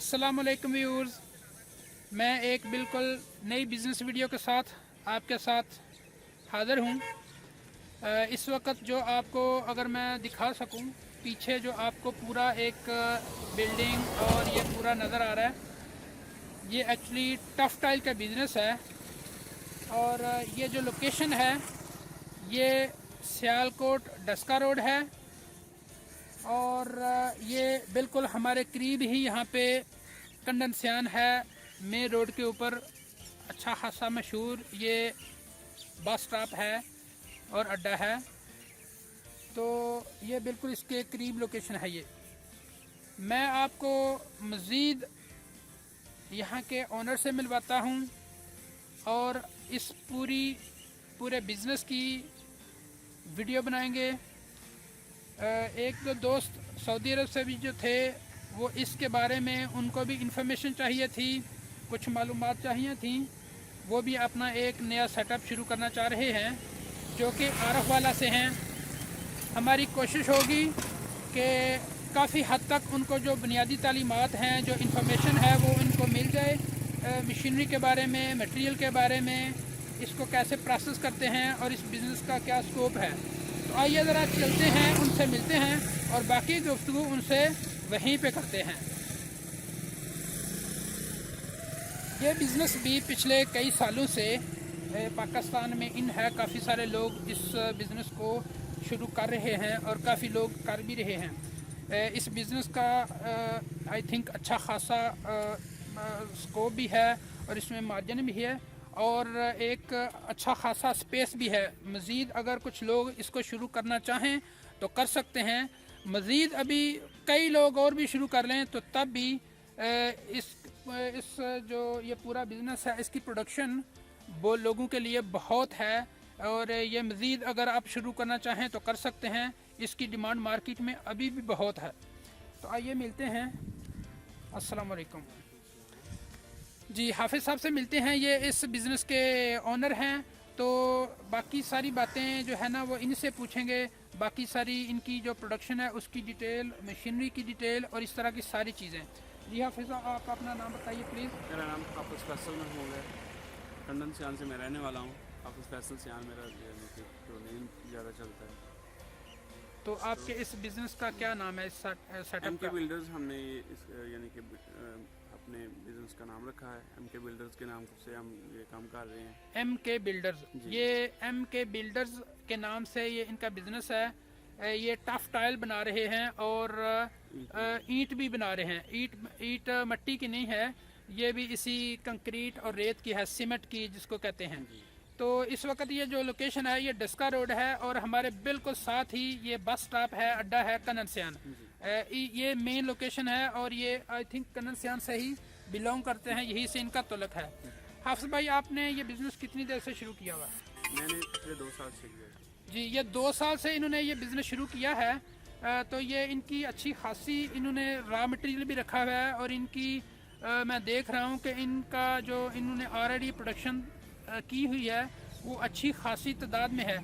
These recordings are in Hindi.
अस्सलाम वालेकुम व्यूअर्स, मैं एक बिल्कुल नई बिज़नेस वीडियो के साथ आपके साथ हाज़िर हूँ। इस वक्त जो आपको अगर मैं दिखा सकूँ, पीछे जो आपको पूरा एक बिल्डिंग और ये पूरा नज़र आ रहा है, ये एक्चुअली टफ टाइल का बिज़नेस है। और ये जो लोकेशन है ये सियालकोट डस्का रोड है और ये बिल्कुल हमारे करीब ही यहाँ पे कंडनसियान है, मेन रोड के ऊपर अच्छा खासा मशहूर ये बस स्टॉप है और अड्डा है। तो ये बिल्कुल इसके करीब लोकेशन है। ये मैं आपको मज़ीद यहाँ के ओनर से मिलवाता हूँ और इस पूरे बिज़नेस की वीडियो बनाएंगे। एक दो दोस्त सऊदी अरब से भी जो थे वो इसके बारे में उनको भी इंफॉर्मेशन चाहिए थी, कुछ मालूमात चाहिए थी। वो भी अपना एक नया सेटअप शुरू करना चाह रहे हैं जो कि आरफ वाला से हैं। हमारी कोशिश होगी कि काफ़ी हद तक उनको जो बुनियादी तालीमात हैं, जो इंफॉर्मेशन है वो उनको मिल जाए, मशीनरी के बारे में, मटेरियल के बारे में, इसको कैसे प्रोसेस करते हैं और इस बिज़नेस का क्या स्कोप है। तो आइए ज़रा चलते हैं, उनसे मिलते हैं और बाकी गुफ्तगू उनसे वहीं पे करते हैं। ये बिज़नेस भी पिछले कई सालों से पाकिस्तान में इन है। काफ़ी सारे लोग इस बिज़नेस को शुरू कर रहे हैं और काफ़ी लोग कर भी रहे हैं। इस बिज़नेस का आई थिंक अच्छा खासा स्कोप भी है और इसमें मार्जिन भी है और एक अच्छा खासा स्पेस भी है। मज़ीद अगर कुछ लोग इसको शुरू करना चाहें तो कर सकते हैं। मज़ीद अभी कई लोग और भी शुरू कर लें तो तब भी इस जो ये पूरा बिज़नेस है इसकी प्रोडक्शन वो लोगों के लिए बहुत है और ये मज़ीद अगर आप शुरू करना चाहें तो कर सकते हैं। इसकी डिमांड मार्केट में अभी भी बहुत है। तो आइए मिलते हैं। अस्सलाम वालेकुम जी, हाफिज़ साहब से मिलते हैं। ये इस बिज़नेस के ओनर हैं, तो बाकी सारी बातें जो है ना वो इनसे पूछेंगे। बाकी सारी इनकी जो प्रोडक्शन है उसकी डिटेल, मशीनरी की डिटेल और इस तरह की सारी चीज़ें। जी हाफिज़ साहब, आप अपना नाम बताइए प्लीज़। मेरा नाम हाफिज़ फैसल महमूद है। कंडनसियान से मैं रहने वाला हूँ। हाफिज़ फैसल सियान मेरा जो नेम ज़्यादा चलता है। तो आपके इस बिज़नेस का क्या नाम है, इस सेटअप MK का? बिल्डर्स हमने ये यानी कि अपने बिज़नेस का नाम रखा है। MK बिल्डर्स के नाम से हम ये काम कर रहे हैं। MK बिल्डर्स, ये MK बिल्डर्स के नाम से ये इनका बिज़नेस है। ये टफ टाइल बना रहे हैं और ईंट भी बना रहे हैं। ईंट मट्टी की नहीं है, ये भी इसी कंक्रीट और रेत की है, सीमेंट की जिसको कहते हैं। तो इस वक्त ये जो लोकेशन है ये डस्का रोड है और हमारे बिल्कुल साथ ही ये बस स्टॉप है, अड्डा है कंडनसियान। ये मेन लोकेशन है और ये आई थिंक कंडनसियान से ही बिलोंग करते हैं, यही से इनका तल्लुक है। हाफिज़ भाई, आपने ये बिज़नेस कितनी देर से शुरू किया हुआ? मैंने पिछले 2 साल से किया है। जी, ये 2 साल से इन्होंने ये बिज़नेस शुरू किया है। तो ये इनकी अच्छी खासी इन्होंने रॉ मटेरियल भी रखा हुआ है और इनकी मैं देख रहा हूँ कि इनका जो इन्होंने ऑलरेडी प्रोडक्शन की हुई है वो अच्छी खासी तादाद में है।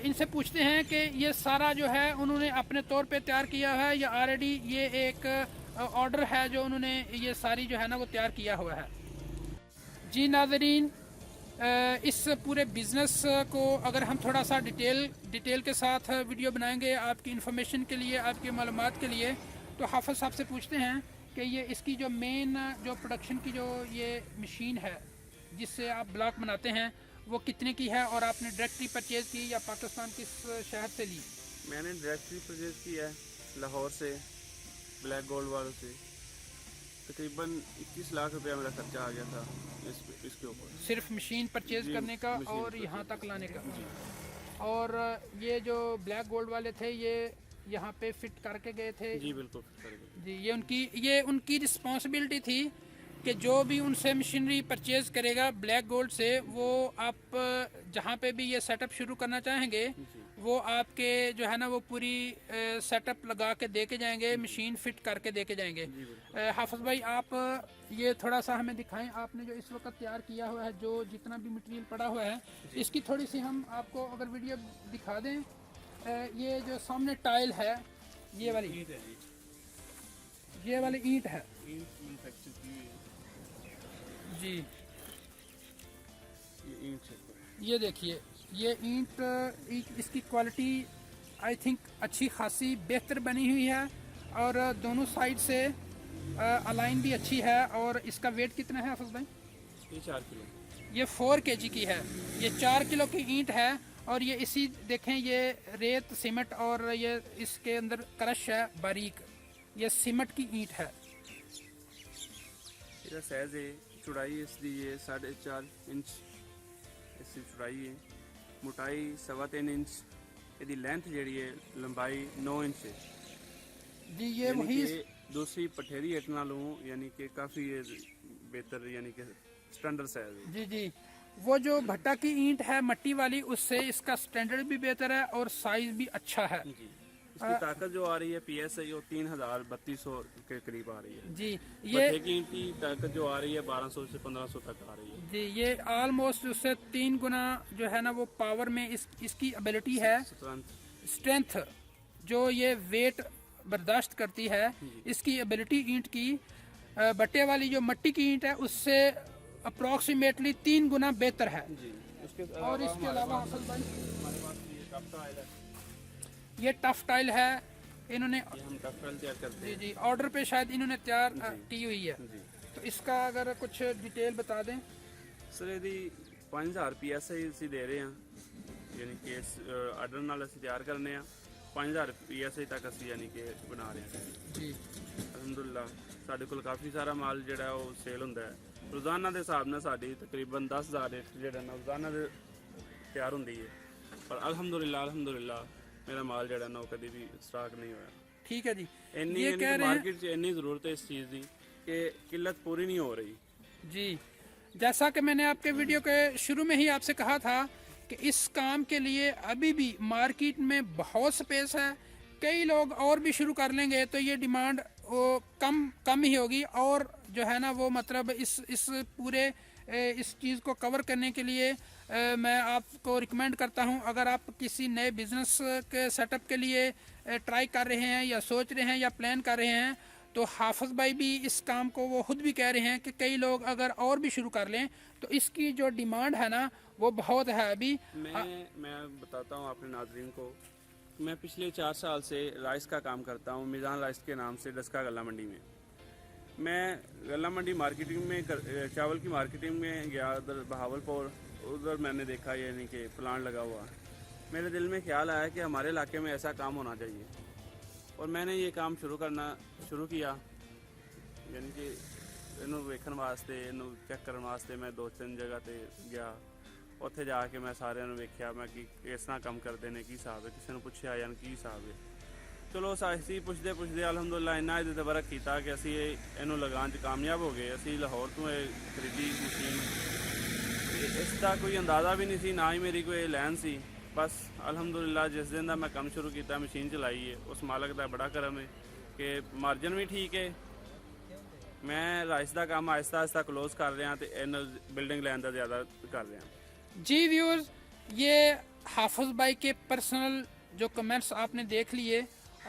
इनसे पूछते हैं कि ये सारा जो है उन्होंने अपने तौर पे तैयार किया है या ऑलरेडी ये एक ऑर्डर है जो उन्होंने ये सारी जो है ना वो तैयार किया हुआ है। जी नाज़रीन, इस पूरे बिज़नेस को अगर हम थोड़ा सा डिटेल के साथ वीडियो बनाएंगे आपकी इन्फॉर्मेशन के लिए, आपकी मालूमात के लिए, तो हाफिज़ साहब से पूछते हैं कि ये इसकी जो मेन जो प्रोडक्शन की जो ये मशीन है जिससे आप ब्लॉक बनाते हैं वो कितने की है और आपने डायरेक्टली परचेज़ की या पाकिस्तान किस शहर से ली? मैंने डायरेक्टली परचेज़ किया है लाहौर से, ब्लैक गोल्ड वालों से। तकरीबन 21 लाख रुपया मेरा खर्चा आ गया था इसके ऊपर, सिर्फ मशीन परचेज़ करने का और यहाँ तक लाने का। और ये जो ब्लैक गोल्ड वाले थे ये यहाँ पे फिट करके गए थे? जी बिल्कुल करेंगे। जी, ये उनकी रिस्पॉन्सिबिलिटी थी कि जो भी उनसे मशीनरी परचेज़ करेगा ब्लैक गोल्ड से, वो आप जहाँ पे भी ये सेटअप शुरू करना चाहेंगे वो आपके जो है ना वो पूरी सेटअप लगा के दे के जाएंगे, मशीन फिट करके दे के जाएंगे। हाफिज़ भाई, आप ये थोड़ा सा हमें दिखाएं, आपने जो इस वक्त तैयार किया हुआ है, जो जितना भी मटेरियल पड़ा हुआ है, इसकी थोड़ी सी हम आपको अगर वीडियो दिखा दें। ये जो सामने टाइल है ये वाली, ये वाली ईंट है ईंट मैन्युफैक्चर की हुई है, जी। ये ईंट शेप है। ये देखिए, ये ईंट इसकी क्वालिटी आई थिंक अच्छी खासी बेहतर बनी हुई है, और दोनों साइड से अलाइन भी अच्छी है। और इसका वेट कितना है हाफिज भाई? ये 4 किलो। ये 4 kg की है। ये 4 किलो की ईंट है, और ये इसी देखें, ये रेत सीमेंट और ये इसके अंदर क्रश है बारीक, ये सीमेंट की ईंट है। ਇਹਦਾ ਸਾਈਜ਼ ਹੈ, ਚੌੜਾਈ ਇਸ ਦੀ ਹੈ 4.5 ਇੰਚ ਇਸ ਦੀ ਚੌੜਾਈ ਹੈ, ਮੋਟਾਈ 3.25 ਇੰਚ, ਇਹਦੀ ਲੈਂਥ ਜਿਹੜੀ ਹੈ ਲੰਬਾਈ 9 ਇੰਚ ਹੈ। जी ये यानी वही कि दूसरी पठेरी ईंट नालों यानी कि काफ़ी बेहतर यानी कि स्टैंडर्ड साइज है। जी जी, वो जो भट्टा की ईंट है मट्टी वाली, उससे इसका स्टैंडर्ड भी बेहतर है और साइज भी अच्छा है। जी, इसकी ताकत जो आ रही है PSI वो 3000-3200 के करीब आ रही है। जी भट्टे ये की ईंट की ताकत जो आ रही है 1200 से 1500 तक आ रही है। जी, ये ऑलमोस्ट उससे 3 गुना जो है ना वो पावर में इसकी एबिलिटी है, तुरंत स्ट्रेंथ जो ये वेट बर्दाश्त करती है, इसकी एबिलिटी ईंट की भट्टे वाली जो मट्टी की ईंट है उससे अप्रॉक्सीमेटली 3 गुना बेहतर है। जी, उसके और इसके अलावा हाफिज भाई, हमारे पास ये टफ टाइल है, ये टफ टाइल है, इन्होंने ये हम टफ टाइल तैयार करते जी हैं। जी ऑर्डर पे शायद इन्होंने तैयार की हुई है। जी तो इसका अगर कुछ डिटेल बता दें। सर ਇਹਦੀ 5000 PSI ਅਸੀਂ ਦੇ ਰਹੇ ਹਾਂ, ਯਾਨੀ ਕਿ ਇਸ ਆਰਡਰ ਨਾਲ ਅਸੀਂ ਤਿਆਰ ਕਰਨੇ ਆ 5000 PSI ਤੱਕ ਅਸੀਂ ਯਾਨੀ ਕਿ ਬਣਾ ਰਹੇ ਹਾਂ। जी ਅਲਹਮਦੁਲਿਲਾ ਸਾਡੇ ਕੋਲ ਕਾਫੀ ਸਾਰਾ ਮਾਲ ਜਿਹੜਾ ਉਹ ਸੇਲ ਹੁੰਦਾ ਹੈ, ਰੋਜ਼ਾਨਾ ਦੇ ਹਿਸਾਬ ਨਾਲ ਸਾਡੀ ਤਕਰੀਬਨ 10000 ਇੱਟ ਜਿਹੜਾ ਨਾ ਰੋਜ਼ਾਨਾ ਦੇ ਤਿਆਰ ਹੁੰਦੀ ਹੈ। ਪਰ ਅਲਹਮਦੁਲਿਲਾ ਮੇਰਾ ਮਾਲ ਜਿਹੜਾ ਨਾ ਉਹ ਕਦੀ ਵੀ ਸਟਾਕ ਨਹੀਂ ਹੋਇਆ। ठीक है जी, ਇੰਨੀ ये कह रहे हैं ਮਾਰਕੀਟ 'ਚ ਇੰਨੀ ਜ਼ਰੂਰਤ ਹੈ ਇਸ ਚੀਜ਼ ਦੀ ਕਿ किल्लत पूरी नहीं हो रही। जी, जैसा कि मैंने आपके वीडियो के शुरू में ही आपसे कहा था कि इस काम के लिए अभी भी मार्केट में बहुत स्पेस है। कई लोग और भी शुरू कर लेंगे तो ये डिमांड वो कम ही होगी, और जो है ना वो मतलब इस पूरे इस चीज़ को कवर करने के लिए मैं आपको रिकमेंड करता हूँ, अगर आप किसी नए बिज़नेस के सेटअप के लिए ट्राई कर रहे हैं या सोच रहे हैं या प्लान कर रहे हैं, तो हाफिज भाई भी इस काम को वो खुद भी कह रहे हैं कि कई लोग अगर और भी शुरू कर लें तो इसकी जो डिमांड है ना वो बहुत है अभी। मैं बताता हूँ अपने नाजरीन को, मैं पिछले 4 साल से राइस का काम करता हूँ मिज़ान राइस के नाम से डस्का गला मंडी में। मैं गला मंडी मार्केटिंग में चावल की मार्केटिंग में गया, उधर बहावलपुर, उधर मैंने देखा यानी कि प्लांट लगा हुआ। मेरे दिल में ख्याल आया कि हमारे इलाके में ऐसा काम होना चाहिए, और मैंने ये काम शुरू किया, यानी कि ਇਹਨੂੰ ਵੇਖਣ ਵਾਸਤੇ, ਇਹਨੂੰ ਚੈੱਕ ਕਰਨ ਵਾਸਤੇ ਮੈਂ 2-3 ਜਗ੍ਹਾ ਤੇ ਗਿਆ। ਉੱਥੇ ਜਾ ਕੇ ਮੈਂ ਸਾਰਿਆਂ ਨੂੰ ਵੇਖਿਆ, ਮੈਂ ਕਿ ਕਿਸ ਤਰ੍ਹਾਂ ਕੰਮ ਕਰਦੇ ਨੇ, ਕੀ ਹਿਸਾਬ ਹੈ, ਕਿਸੇ ਨੂੰ ਪੁੱਛਿਆ ਯਾਰ ਕੀ ਹਿਸਾਬ ਹੈ। ਚਲੋ ਅਸੀਂ ਪੁੱਛਦੇ ਅਲਹਮਦੁਲਿਲਾ ਇੰਨਾ ਇਹਦੇ ਤੇ ਵਰਕ ਕੀਤਾ ਕਿ ਅਸੀਂ ਇਹਨੂੰ ਲਗਾਉਣ 'ਚ ਕਾਮਯਾਬ ਹੋ ਗਏ। ਅਸੀਂ ਲਾਹੌਰ ਤੋਂ ਇਹ ਖਰੀਦੀ ਮਸ਼ੀਨ, ਇਸ ਦਾ ਕੋਈ ਅੰਦਾਜ਼ਾ ਵੀ ਨਹੀਂ ਸੀ, ਨਾ ਹੀ ਮੇਰੀ ਕੋਈ ਲੈਣ ਸੀ। ਬਸ ਅਲਹਮਦੁਲਿਲਾ ਜਿਸ ਦਿਨ ਦਾ ਮੈਂ ਕੰਮ ਸ਼ੁਰੂ ਕੀਤਾ, ਮਸ਼ੀਨ ਚਲਾਈ ਹੈ, ਉਸ ਮਾਲਕ ਦਾ ਬੜਾ ਕਰਮ ਹੈ ਕਿ ਮਾਰਜਨ ਵੀ ਠੀਕ ਹੈ। मैं राइस का काम आहिस्ता आहिस्ता क्लोज कर रहा तो इन बिल्डिंग लैन का ज़्यादा कर रहा। जी व्यूअर्स, ये हाफिज भाई के पर्सनल जो कमेंट्स आपने देख लिए,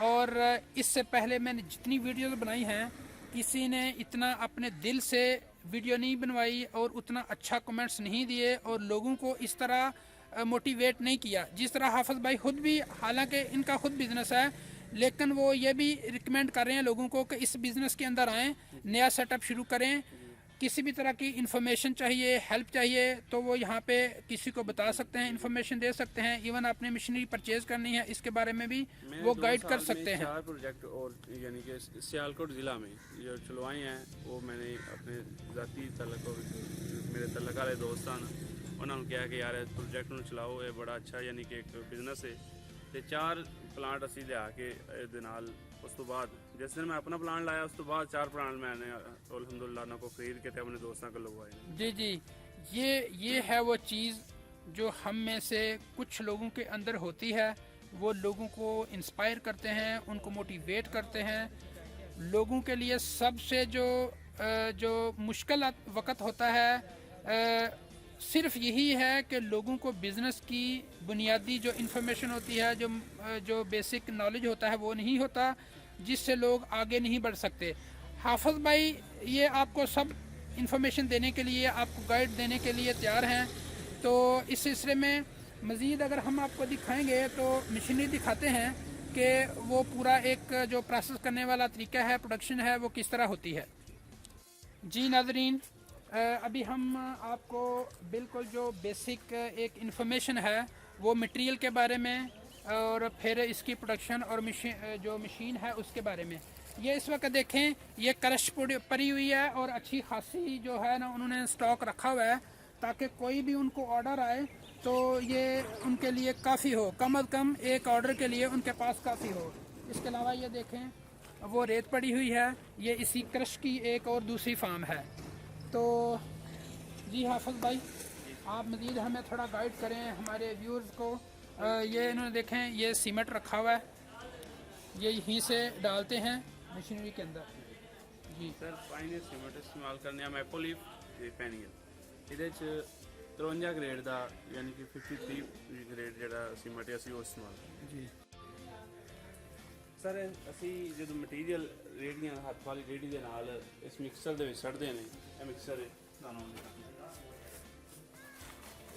और इससे पहले मैंने जितनी वीडियोस बनाई हैं किसी ने इतना अपने दिल से वीडियो नहीं बनवाई और उतना अच्छा कमेंट्स नहीं दिए और लोगों को इस तरह मोटिवेट नहीं किया जिस तरह हाफिज भाई खुद भी, हालांकि इनका खुद बिजनेस है, लेकिन वो ये भी रिकमेंड कर रहे हैं लोगों को कि इस बिज़नेस के अंदर आएँ, नया सेटअप शुरू करें। किसी भी तरह की इन्फॉर्मेशन चाहिए, हेल्प चाहिए तो वो यहाँ पे किसी को बता सकते हैं, इन्फॉर्मेशन दे सकते हैं। इवन आपने मशीनरी परचेज करनी है इसके बारे में भी वो गाइड कर सकते हैं। 4 प्रोजेक्ट और यानी कि सियालकोट ज़िला में जो चलवाए हैं वो मैंने अपने ज़ाती तल्लक मेरे तल्लक वाले दोस्तान उन्होंने कहा कि यार इस प्रोजेक्ट में चलाओ, ये बड़ा अच्छा यानी कि एक बिजनेस है। तो 4 प्लांट असी लिया के उस तो बाद जिस दिन मैं अपना प्लांट लाया उस तो बाद 4 प्लांट मैंने अल्हम्दुलिल्लाह ना को खरीद के अपने दोस्तों को लगवाए। जी जी, ये है वो चीज़ जो हम में से कुछ लोगों के अंदर होती है, वो लोगों को इंस्पायर करते हैं, उनको मोटिवेट करते हैं। लोगों के लिए सबसे जो मुश्किल वक्त होता है सिर्फ यही है कि लोगों को बिज़नेस की बुनियादी जो इन्फॉर्मेशन होती है, जो बेसिक नॉलेज होता है वो नहीं होता। जिससे लोग आगे नहीं बढ़ सकते। हाफिज़ भाई ये आपको सब इंफॉर्मेशन देने के लिए, आपको गाइड देने के लिए तैयार हैं। तो इस सिलसिले में मज़ीद अगर हम आपको दिखाएंगे तो मशीनरी दिखाते हैं कि वो पूरा एक जो प्रोसेस करने वाला तरीका है, प्रोडक्शन है, वो किस तरह होती है। जी नाज़रीन, अभी हम आपको बिल्कुल जो बेसिक एक इंफॉर्मेशन है वो मटेरियल के बारे में और फिर इसकी प्रोडक्शन और जो मशीन है उसके बारे में। ये इस वक्त देखें, ये क्रश पड़ी हुई है और अच्छी खासी जो है ना उन्होंने स्टॉक रखा हुआ है, ताकि कोई भी उनको ऑर्डर आए तो ये उनके लिए काफ़ी हो, कम अज़ कम एक ऑर्डर के लिए उनके पास काफ़ी हो। इसके अलावा ये देखें वो रेत पड़ी हुई है, ये इसी क्रश की एक और दूसरी फार्म है। तो जी हाफिज़ भाई, आप मज़ीद हमें थोड़ा गाइड करें हमारे व्यूअर्स को। ये इन्होंने देखें, ये सीमेंट रखा हुआ है, ये यहीं से डालते हैं मशीनरी के अंदर। जी सर फाइन सीमेंट इस्तेमाल करने मैपोलीफ पैनी है, ਇਹਦੇ 'ਚ 53 ਗ੍ਰੇਡ ਦਾ ਯਾਨੀ ਕਿ 53 ਗ੍ਰੇਡ ਜਿਹੜਾ ਸੀਮੈਂਟ ਅਸੀਂ ਉਹ ਇਸਤੇਮਾਲ ਕਰਦੇ जी ਸਰ। ਅਸੀਂ ਜਦੋਂ ਮਟੀਰੀਅਲ ਰੇੜੀਆਂ ਹੱਥ ਵਾਲੀ ਰੇੜੀ ਦੇ ਨਾਲ ਇਸ ਮਿਕਸਰ ਦੇ ਵਿੱਚ ਛੱਡਦੇ ਨੇ, ਇਹ ਮਿਕਸਰ ਤੁਹਾਨੂੰ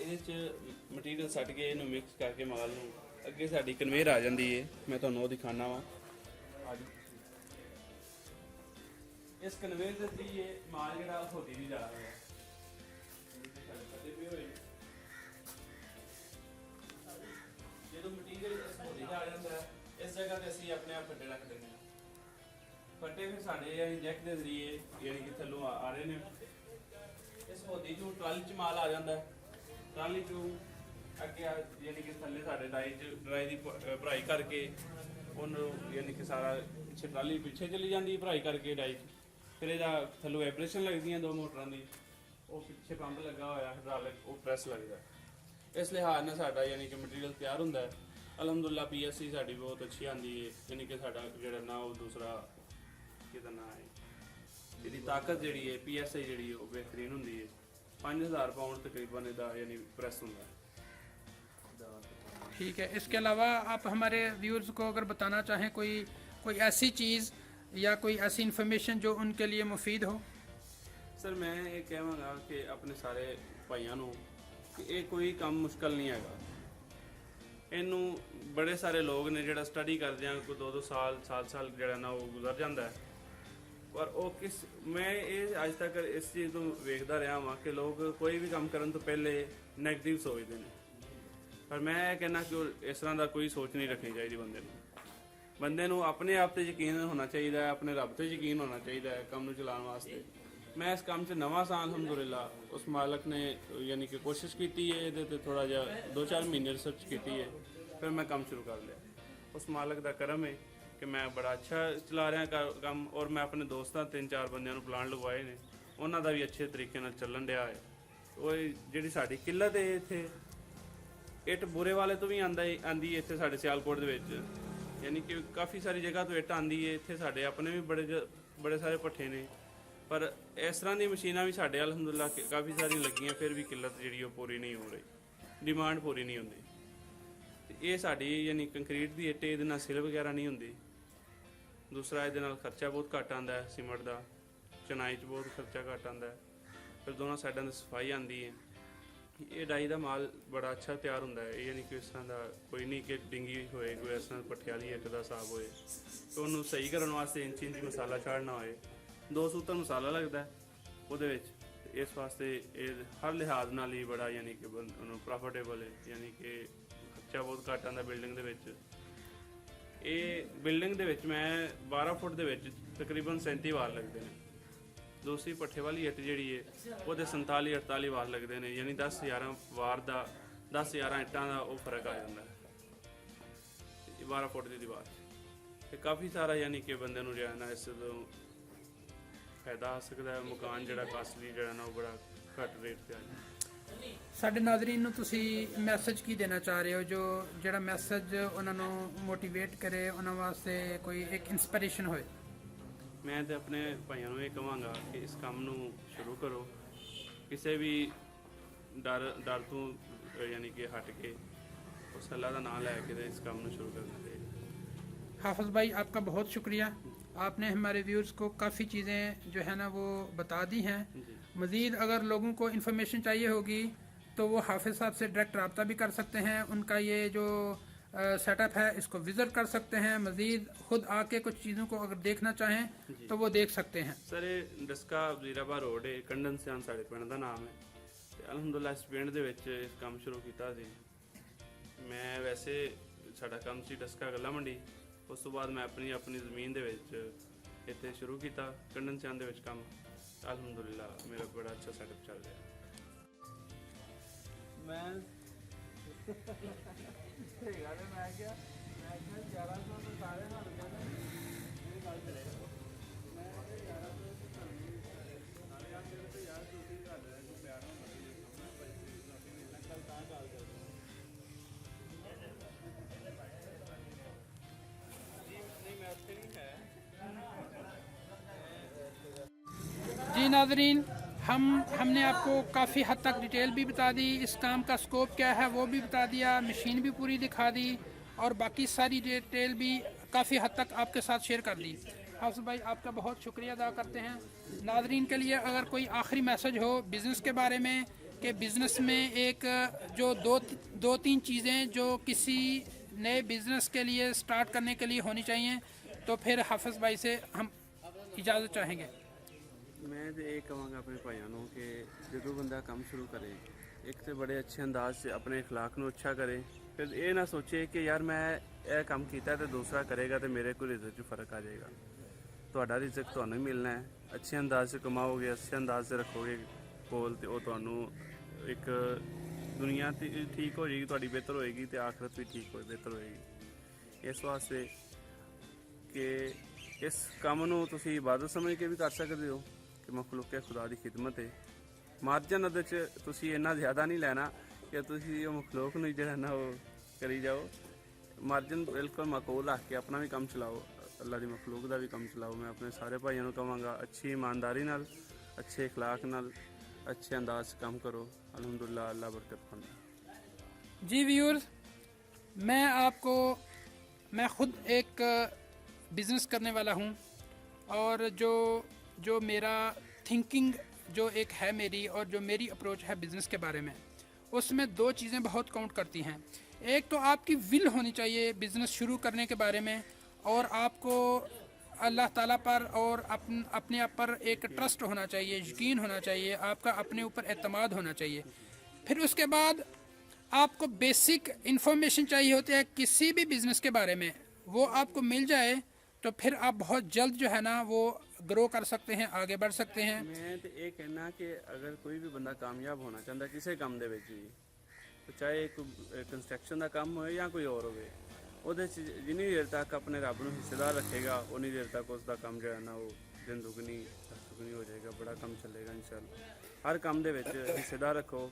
ਇਹਦੇ 'ਚ ਮਟੀਰੀਅਲ ਛੱਡ ਕੇ ਇਹਨੂੰ ਮਿਕਸ ਕਰਕੇ ਮਾਲ ਨੂੰ ਅੱਗੇ ਸਾਡੀ ਕਨਵੇਅਰ ਆ ਜਾਂਦੀ ਹੈ। ਮੈਂ ਤੁਹਾਨੂੰ ਉਹ ਦਿਖਾਣਾ ਵਾ ਅੱਜ ਇਸ ਕਨਵੇਅਰ ਦੇ ਜ਼ਰੀਏ ਮਾਲ ਜਿਹੜਾ ਹੋਦੀ ਵੀ ਜਾ ਰਿਹਾ ਹੈ। ਜਦੋਂ ਮਟੀਰੀਅਲ ਇਸ ਹੋਦੀ ਜਾ ਜਾਂਦਾ ਹੈ, ਇਸ ਜਗ੍ਹਾ ਤੇ ਅਸੀਂ ਆਪਣੇ ਆਪ ਫੱਟੇ ਰੱਖ ਦਿੰਦੇ ਹਾਂ। ਫੱਟੇ ਫਿਰ ਸਾਡੇ ਇੰਜੈਕਟ ਦੇ ਜ਼ਰੀਏ ਯਾਨੀ ਕਿ ਥੱਲੋਂ ਆ ਰਹੇ ਨੇ। ਇਸ ਹੋਦੀ ਚੋਂ ਟਰਾਲੀ 'ਚ ਮਾਲ ਆ ਜਾਂਦਾ ਹੈ, ਟਰਾਲੀ ਚੋਂ ਅੱਗੇ ਯਾਨੀ ਕਿ ਥੱਲੇ ਸਾਡੇ ਡਰਾਈ ਦੀ ਭਰਾਈ ਕਰਕੇ ਉਹਨੂੰ ਯਾਨੀ ਕਿ ਸਾਰਾ ਪਿੱਛੇ ਟਰਾਲੀ ਪਿੱਛੇ ਚਲੀ ਜਾਂਦੀ ਭਰਾਈ ਕਰਕੇ ਡਾਈ। ਫਿਰ ਇਹਦਾ ਥੱਲੋਂ ਐਪਰੇਸ਼ਨ ਲੱਗਦੀਆਂ ਦੋ ਮੋਟਰਾਂ ਦੀ, ਉਹ ਪਿੱਛੇ ਪੰਪ ਲੱਗਾ ਹੋਇਆ ਹਾਈਡ੍ਰੋਲਿਕ, ਉਹ ਪ੍ਰੈਸ ਲੱਗਦਾ। ਇਸ ਲਿਹਾਜ਼ ਨਾਲ ਸਾਡਾ ਯਾਨੀ ਕਿ ਮਟੀਰੀਅਲ ਤਿਆਰ ਹੁੰਦਾ ਹੈ। ਅਲਹਮਦੁਲਿਲਾ PSC ਸਾਡੀ ਬਹੁਤ ਅੱਛੀ ਆਉਂਦੀ ਹੈ, ਯਾਨੀ ਕਿ ਸਾਡਾ ਜਿਹੜਾ ਨਾ ਉਹ ਦੂਸਰਾ ਕਿਹਦਾ ਨਾਂ ਹੈ, ਇਹਦੀ ਤਾਕਤ ਜਿਹੜੀ ਹੈ PSI ਜਿਹੜੀ ਹੈ ਉਹ ਬਿਹਤਰੀਨ ਹੁੰਦੀ ਹੈ। 5000 ਪਾउंड तकरीबन ਇਹਦਾ यानी प्रेस ਹੁੰਦਾ है। ठीक है। इसके अलावा आप हमारे व्यूअर्स को अगर बताना चाहें कोई ऐसी चीज़ या कोई ऐसी इन्फॉर्मेशन जो उनके लिए मुफीद हो। ਸਰ ਮੈਂ ਇਹ ਕਹਾਂਗਾ ਕਿ ਆਪਣੇ ਸਾਰੇ ਭਾਈਆਂ ਨੂੰ ਕਿ ਇਹ ਕੋਈ ਕੰਮ ਮੁਸ਼ਕਲ ਨਹੀਂ ਹੈਗਾ। ਇਹਨੂੰ ਬੜੇ ਸਾਰੇ ਲੋਕ ਨੇ ਜਿਹੜਾ ਸਟੱਡੀ ਕਰਦੇ ਆ, ਕੋਈ 2-2 ਸਾਲ ਜਿਹੜਾ ਨਾ ਉਹ ਗੁਜ਼ਰ ਜਾਂਦਾ ਹੈ, ਪਰ ਉਹ ਮੈਂ ਇਹ ਅੱਜ ਤੱਕ ਇਸ ਚੀਜ਼ ਨੂੰ ਵੇਖਦਾ ਰਿਹਾ ਵਾਂ ਕਿ ਲੋਕ ਕੋਈ ਵੀ ਕੰਮ ਕਰਨ ਤੋਂ ਪਹਿਲੇ ਨੈਗੇਟਿਵ ਸੋਚਦੇ ਨੇ। ਪਰ ਮੈਂ ਇਹ ਕਹਿੰਦਾ ਕਿ ਇਸ ਤਰ੍ਹਾਂ ਦਾ ਕੋਈ ਸੋਚ ਨਹੀਂ ਰੱਖਣੀ ਚਾਹੀਦੀ ਬੰਦੇ ਨੂੰ ਆਪਣੇ ਆਪ ਤੇ ਯਕੀਨ ਹੋਣਾ ਚਾਹੀਦਾ ਹੈ, ਆਪਣੇ ਰੱਬ ਤੇ ਯਕੀਨ ਹੋਣਾ ਚਾਹੀਦਾ ਹੈ ਕੰਮ ਨੂੰ ਚਲਾਉਣ ਵਾਸਤੇ। ਮੈਂ ਇਸ ਕੰਮ 'ਚ ਨਵਾਂ ਸਾਂ ਅਲਹਮਦੁਲਿਲਾ। ਉਸ ਮਾਲਕ ਨੇ ਯਾਨੀ ਕਿ ਕੋਸ਼ਿਸ਼ ਕੀਤੀ ਹੈ, ਇਹਦੇ ਤੇ ਥੋੜਾ ਜਿਹਾ 2-4 ਮਹੀਨੇ ਰਿਸਰਚ ਕੀਤੀ ਹੈ, ਫਿਰ ਮੈਂ ਕੰਮ ਸ਼ੁਰੂ ਕਰ ਲਿਆ। ਉਸ ਮਾਲਕ ਦਾ ਕਰਮ ਹੈ ਕਿ ਮੈਂ ਬੜਾ ਅੱਛਾ ਚਲਾ ਰਿਹਾ ਕੰਮ, ਔਰ ਮੈਂ ਆਪਣੇ ਦੋਸਤਾਂ 3-4 ਬੰਦਿਆਂ ਨੂੰ ਪਲਾਨ ਲਗਵਾਏ ਨੇ, ਉਹਨਾਂ ਦਾ ਵੀ ਅੱਛੇ ਤਰੀਕੇ ਨਾਲ ਚੱਲਣ ਡਿਆ ਹੈ। ਉਹ ਜਿਹੜੀ ਸਾਡੀ ਕਿੱਲਤ ਹੈ ਇੱਥੇ ਇੱਟ ਬੁਰੇ ਵਾਲੇ ਤੋਂ ਵੀ ਆਂਦੀ ਹੈ ਇੱਥੇ ਸਾਡੇ ਸਿਆਲਕੋਟ ਦੇ ਵਿੱਚ, ਯਾਨੀ ਕਿ ਕਾਫੀ ਸਾਰੀ ਜਗ੍ਹਾ ਤੋਂ ਇੱਟ ਆਂਦੀ ਹੈ। ਇੱਥੇ ਸਾਡੇ ਆਪਣੇ ਵੀ ਬੜੇ ਸਾਰੇ ਭੱਠੇ ਨੇ, ਪਰ ਇਸ ਤਰ੍ਹਾਂ ਦੀ ਮਸ਼ੀਨਾਂ ਵੀ ਸਾਡੇ ਅਲਹਮਦੁਲਿਲਾ ਕਾਫੀ ਸਾਰੀਆਂ ਲੱਗੀਆਂ, ਫਿਰ ਵੀ ਕਿੱਲਤ ਜਿਹੜੀ ਉਹ ਪੂਰੀ ਨਹੀਂ ਹੋ ਰਹੀ, ਡਿਮਾਂਡ ਪੂਰੀ ਨਹੀਂ ਹੁੰਦੀ। ਇਹ ਸਾਡੀ ਯਾਨੀ ਕੰਕਰੀਟ ਦੀ ਇੱਟ, ਇਹਦੇ ਨਾਲ ਸਿਲ ਵਗੈਰਾ ਨਹੀਂ ਹੁੰਦੀ। ਦੂਸਰਾ ਇਹਦੇ ਨਾਲ ਖਰਚਾ ਬਹੁਤ ਘੱਟ ਆਉਂਦਾ ਹੈ, ਸੀਮੈਂਟ ਦਾ ਚਨਾਈ 'ਚ ਬਹੁਤ ਖਰਚਾ ਘੱਟ ਆਉਂਦਾ ਹੈ। ਫਿਰ ਦੋਨਾਂ ਸਾਈਡਾਂ 'ਤੇ ਸਫਾਈ ਆਉਂਦੀ ਹੈ। ਇਹ ਡਾਈ ਦਾ ਮਾਲ ਬੜਾ ਅੱਛਾ ਤਿਆਰ ਹੁੰਦਾ ਹੈ। ਇਹ ਯਾਨੀ ਕਿ ਇਸ ਤਰ੍ਹਾਂ ਦਾ ਕੋਈ ਨਹੀਂ ਕਿ ਡਿੰਗੀ ਹੋਏ, ਕੋਈ ਇਸ ਤਰ੍ਹਾਂ ਭੱਠੇ ਵਾਲੀ ਇੱਟ ਦਾ ਹਿਸਾਬ ਹੋਏ। ਅਤੇ ਉਹਨੂੰ ਸਹੀ ਕਰਨ ਵਾਸਤੇ ਇੰਚ ਮਸਾਲਾ ਚਾੜਨਾ ਹੋਏ, 2 ਸੂਤਰ ਮਸਾਲਾ ਲੱਗਦਾ ਉਹਦੇ ਵਿੱਚ। ਇਸ ਵਾਸਤੇ ਇਹ ਹਰ ਲਿਹਾਜ਼ ਨਾਲ ਹੀ ਬੜਾ ਯਾਨੀ ਕਿ ਉਹਨੂੰ ਪ੍ਰੋਫਿਟੇਬਲ ਹੈ, ਯਾਨੀ ਕਿ ਖਰਚਾ ਬਹੁਤ ਘੱਟ ਆਉਂਦਾ ਬਿਲਡਿੰਗ ਦੇ ਵਿੱਚ। ਇਹ ਬਿਲਡਿੰਗ ਦੇ ਵਿੱਚ ਮੈਂ 12 ਫੁੱਟ ਦੇ ਵਿੱਚ ਤਕਰੀਬਨ 37 ਵਾਰ ਲੱਗਦੇ ਨੇ। ਦੂਸਰੀ ਭੱਠੇ ਵਾਲੀ ਇੱਟ ਜਿਹੜੀ ਹੈ ਉਹਦੇ 47-48 ਵਾਰ ਲੱਗਦੇ ਨੇ, ਯਾਨੀ 10-11 ਵਾਰ ਦਾ 10-11 ਇੱਟਾਂ ਦਾ ਉਹ ਫਰਕ ਆ ਜਾਂਦਾ ਹੈ 12 ਫੁੱਟ ਦੀ ਦੀਵਾਰ। ਤੇ ਕਾਫੀ ਸਾਰਾ ਯਾਨੀ ਕਿ ਬੰਦੇ ਨੂੰ ਜਿਹੜਾ ਨਾ ਇਸ ਤੋਂ ਫਾਇਦਾ ਆ ਸਕਦਾ ਹੈ। ਮਕਾਨ ਜਿਹੜਾ ਕਾਸਟਲੀ ਜਿਹੜਾ ਨਾ ਉਹ ਬੜਾ ਘੱਟ ਰੇਟ ਤੇ ਆ ਜਾਂਦਾ। ਸਾਡੇ ਨਾਜ਼ਰੀਨ ਨੂੰ ਤੁਸੀਂ ਮੈਸੇਜ ਕੀ ਦੇਣਾ ਚਾਹ ਰਹੇ ਹੋ, ਜਿਹੜਾ ਮੈਸੇਜ ਉਹਨਾਂ ਨੂੰ ਮੋਟੀਵੇਟ ਕਰੇ, ਉਹਨਾਂ ਵਾਸਤੇ ਕੋਈ ਇੱਕ ਇਨਸਪੀਰੇਸ਼ਨ ਹੋਏ? ਮੈਂ ਤਾਂ ਆਪਣੇ ਭਾਈਆਂ ਨੂੰ ਇਹ ਕਹਾਂਗਾ ਕਿ ਇਸ ਕੰਮ ਨੂੰ ਸ਼ੁਰੂ ਕਰੋ, ਕਿਸੇ ਵੀ ਡਰ ਤੋਂ ਯਾਨੀ ਕਿ ਹਟ ਕੇ ਉਸ ਅੱਲਾ ਦਾ ਨਾਮ ਲੈ ਕੇ ਇਸ ਕੰਮ ਨੂੰ ਸ਼ੁਰੂ ਕਰਨਾ ਚਾਹੀਦਾ। हाफिज़ भाई आपका बहुत शुक्रिया, आपने हमारे व्यूअर्स को काफ़ी चीज़ें जो है ना वो बता दी हैं। मज़ीद अगर लोगों को इन्फॉर्मेशन चाहिए होगी तो वो हाफिज़ साहब से डायरेक्ट रब्ता भी कर सकते हैं। उनका ये जो सेटअप है इसको विज़िट कर सकते हैं। मज़ीद ख़ुद आके कुछ चीज़ों को अगर देखना चाहें तो वो देख सकते हैं। सर ये डस्का वज़ीराबाद रोड है, कंडन सियान साढ़े पिंड का नाम है। ਤੇ ਅਲਹਮਦੁਲਿਲਾ ਇਸ ਪਿੰਡ ਦੇ ਵਿੱਚ ਇਸ ਕੰਮ ਸ਼ੁਰੂ ਕੀਤਾ ਸੀ। ਮੈਂ ਵੈਸੇ ਸਾਡਾ ਕੰਮ ਸੀ ਡਸਕਾ ਗੱਲਾ ਮੰਡੀ, ਉਸ ਤੋਂ ਬਾਅਦ ਮੈਂ ਆਪਣੀ ਜ਼ਮੀਨ ਦੇ ਵਿੱਚ ਇੱਥੇ ਸ਼ੁਰੂ ਕੀਤਾ ਕੰਡਨ ਸਿਆਨ ਦੇ ਵਿੱਚ ਕੰਮ। ਅਲਹਮਦੁਲਿਲਾ ਮੇਰਾ ਬੜਾ ਅੱਛਾ ਸੈਟਅਪ ਚੱਲ ਰਿਹਾ। ਮੈਂ ਸਹੀ ਗੱਲ ਹੈ, ਮੈਂ ਕਿਹਾ 1100 ਤੋਂ ਸਾਰੇ ਨਾਲ ਕਹਿੰਦੇ ਮੇਰੀ ਗੱਲ ਚਲੇ ਮੈਂ 1100 ਤੋਂ ਸਾਰੇ ਆ ਕੇ ਤੇ ਯਾਰ ਤੁਸੀਂ ਕਰ ਰਹੇ ਹੋ ਪਿਆਰ ਨਾਲ जी नाज़रीन, हमने आपको काफ़ी हद तक डिटेल भी बता दी, इस काम का स्कोप क्या है वो भी बता दिया, मशीन भी पूरी दिखा दी और बाकी सारी डिटेल भी काफ़ी हद तक आपके साथ शेयर कर दी। हाफिज़ भाई आपका बहुत शुक्रिया अदा करते हैं। नाज़रीन के लिए अगर कोई आखिरी मैसेज हो बिज़नेस के बारे में कि बिज़नेस में एक जो दो तीन चीज़ें जो किसी नए बिज़नेस के लिए स्टार्ट करने के लिए होनी चाहिए, तो फिर हाफिज़ भाई से हम इजाज़त चाहेंगे। मैं तो ये कहूँगा अपने भाइयों को कि जो बंदा काम शुरू करे एक तो बड़े अच्छे अंदाज से अपने अखलाक को अच्छा करे, फिर ये ना सोचे कि यार मैं यह काम किया तो दूसरा करेगा तो मेरे को रिजक में फ़र्क आ जाएगा। ਤੁਹਾਡਾ ਰਿਜ਼ਕ ਤੁਹਾਨੂੰ ਹੀ ਮਿਲਣਾ ਹੈ। ਅੱਛੇ ਅੰਦਾਜ਼ ਸੇ ਕਮਾਓਗੇ, ਅੱਛੇ ਅੰਦਾਜ਼ ਸੇ ਰੱਖੋਗੇ ਕੋਲ ਤੇ ਉਹ ਤੁਹਾਨੂੰ ਇੱਕ ਦੁਨੀਆ ਠੀਕ ਹੋ ਜਾਏਗੀ, ਤੁਹਾਡੀ ਬਿਹਤਰ ਹੋਏਗੀ ਤੇ ਆਖਰਤ ਵੀ ਠੀਕ ਬਿਹਤਰ ਹੋਏਗੀ। ਇਸ ਵਾਸਤੇ ਕਿ ਇਸ ਕੰਮ ਨੂੰ ਤੁਸੀਂ ਇਬਾਦਤ ਸਮਝ ਕੇ ਵੀ ਕਰ ਸਕਦੇ ਹੋ ਕਿ ਮਖਲੂਕ ਖੁਦਾ ਦੀ ਖਿਦਮਤ ਹੈ। ਮਾਰਜਨ ਉਹਦੇ 'ਚ ਤੁਸੀਂ ਇੰਨਾ ਜ਼ਿਆਦਾ ਨਹੀਂ ਲੈਣਾ ਕਿ ਤੁਸੀਂ ਉਹ ਮਖਲੂਕ ਨੂੰ ਜਿਹੜਾ ਨਾ ਉਹ ਕਰੀ ਜਾਓ। ਮਾਰਜਨ ਬਿਲਕੁਲ ਮਾਕੂਲ ਰੱਖ ਕੇ ਆਪਣਾ ਵੀ ਕੰਮ ਚਲਾਓ, अल्लाह की मखलूक का भी काम चलाओ। मैं अपने सारे भाइयों को कहूँगा अच्छी ईमानदारी नाल, अच्छे अखलाक नाल, अच्छे अंदाज से काम करो। अल्हम्दुलिल्लाह अल्लाह बरकत फरमाए। जी व्यूअर्स, मैं ख़ुद एक बिज़नेस करने वाला हूँ और जो मेरा थिंकिंग जो एक है मेरी और जो मेरी अप्रोच है बिज़नेस के बारे में, उसमें दो चीज़ें बहुत काउंट करती हैं। एक तो आपकी विल होनी चाहिए बिज़नेस शुरू करने के बारे में और आपको अल्लाह ताला पर और अपने आप पर एक ट्रस्ट होना चाहिए, यकीन होना चाहिए, आपका अपने ऊपर एतमाद होना चाहिए। फिर उसके बाद आपको बेसिक इन्फॉर्मेशन चाहिए होती है किसी भी बिज़नेस के बारे में, वो आपको मिल जाए तो फिर आप बहुत जल्द जो है ना वो ग्रो कर सकते हैं, आगे बढ़ सकते हैं। मैं तो ये कहना कि अगर कोई भी बंदा कामयाब होना चाहता किसी काम दे विच भी, तो चाहे कंस्ट्रक्शन का काम हो या कोई और हो, ਉਹਦੇ 'ਚ ਜਿੰਨੀ ਦੇਰ ਤੱਕ ਆਪਣੇ ਰੱਬ ਨੂੰ ਹਿੱਸੇਦਾਰ ਰੱਖੇਗਾ ਉਨੀ ਦੇਰ ਤੱਕ ਉਸ ਦਾ ਕੰਮ ਜਿਹੜਾ ਨਾ ਉਹ ਦਿਨ ਦੁਗਣੀ ਦੁਗਣੀ ਹੋ ਜਾਏਗਾ, ਬੜਾ ਕੰਮ ਚੱਲੇਗਾ ਇਨਸ਼ਾਅੱਲਾ। ਹਰ ਕੰਮ ਦੇ ਵਿੱਚ ਹਿੱਸੇਦਾਰ ਰੱਖੋ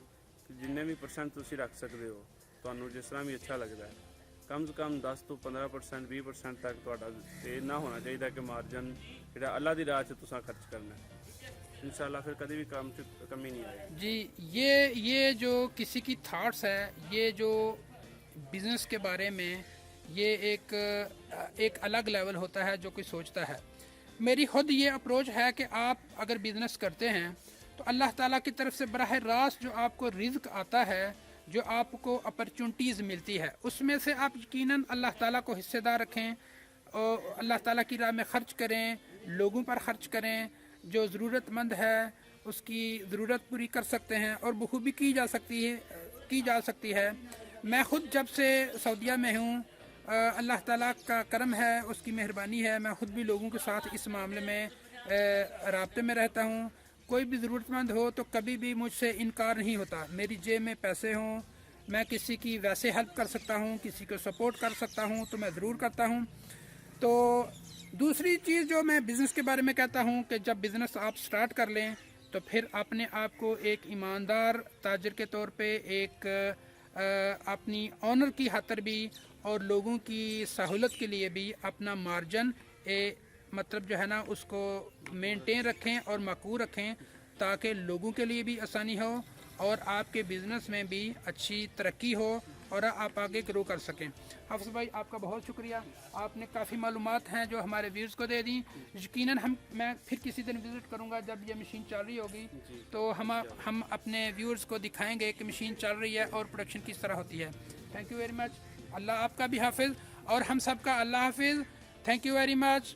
ਕਿ ਜਿੰਨੇ ਵੀ % ਤੁਸੀਂ ਰੱਖ ਸਕਦੇ ਹੋ, ਤੁਹਾਨੂੰ ਜਿਸ ਤਰ੍ਹਾਂ ਵੀ ਅੱਛਾ ਲੱਗਦਾ ਹੈ। ਕਮ ਸੇ ਕਮ 10 ਤੋਂ 15% 20% ਤੱਕ ਤੁਹਾਡਾ ਇਹ ਨਾ ਹੋਣਾ ਚਾਹੀਦਾ ਕਿ ਮਾਰਜਨ ਜਿਹੜਾ ਅੱਲਾ ਦੀ ਰਾਹ 'ਚ ਤੁਸੀਂ ਖਰਚ करना है। इंशाल्लाह फिर कभी भी काम से कमी नहीं आएगी। जी ये जो किसी की थाट्स है, ये जो बिज़नेस के बारे में ये एक अलग लेवल होता है जो कोई सोचता है। मेरी खुद ये अप्रोच है कि आप अगर बिज़नेस करते हैं तो अल्लाह ताला की तरफ से बराह रास्त जो आपको रिज़्क आता है, जो आपको अपॉर्चुनिटीज़ मिलती है, उसमें से आप यकीनन अल्लाह ताला को हिस्सेदार रखें और अल्लाह ताला की राह में ख़र्च करें, लोगों पर ख़र्च करें। जो ज़रूरतमंद है उसकी ज़रूरत पूरी कर सकते हैं और बखूबी की जा सकती है। मैं ख़ुद जब से सऊदीया में हूँ, अल्लाह ताला का करम है, उसकी मेहरबानी है, मैं ख़ुद भी लोगों के साथ इस मामले में राब्ते में रहता हूँ। कोई भी ज़रूरतमंद हो तो कभी भी मुझसे इनकार नहीं होता। मेरी जेब में पैसे हों, मैं किसी की वैसे हेल्प कर सकता हूँ, किसी को सपोर्ट कर सकता हूँ तो मैं ज़रूर करता हूँ। तो दूसरी चीज़ जो मैं बिज़नेस के बारे में कहता हूँ कि जब बिज़नेस आप स्टार्ट कर लें तो फिर अपने आप को एक ईमानदार ताजर के तौर पे एक अपनी ऑनर की खातिर भी और लोगों की सहूलत के लिए भी अपना मार्जिन मतलब जो है ना उसको मेंटेन रखें और मकबूल रखें ताकि लोगों के लिए भी आसानी हो और आपके बिज़नेस में भी अच्छी तरक्की हो और आप आगे ग्रो कर सकें। हाफिज़ भाई आपका बहुत शुक्रिया, आपने काफ़ी मालूमात हैं जो हमारे व्यूज़ को दे दी। यकीनन मैं फिर किसी दिन विज़िट करूँगा जब ये मशीन चल रही होगी, तो हम अपने व्यूअर्स को दिखाएंगे कि मशीन चल रही है और प्रोडक्शन किस तरह होती है। Thank you very much. अल्लाह आपका भी हाफिज़ और हम सब का अल्लाह हाफिज़। Thank you very much.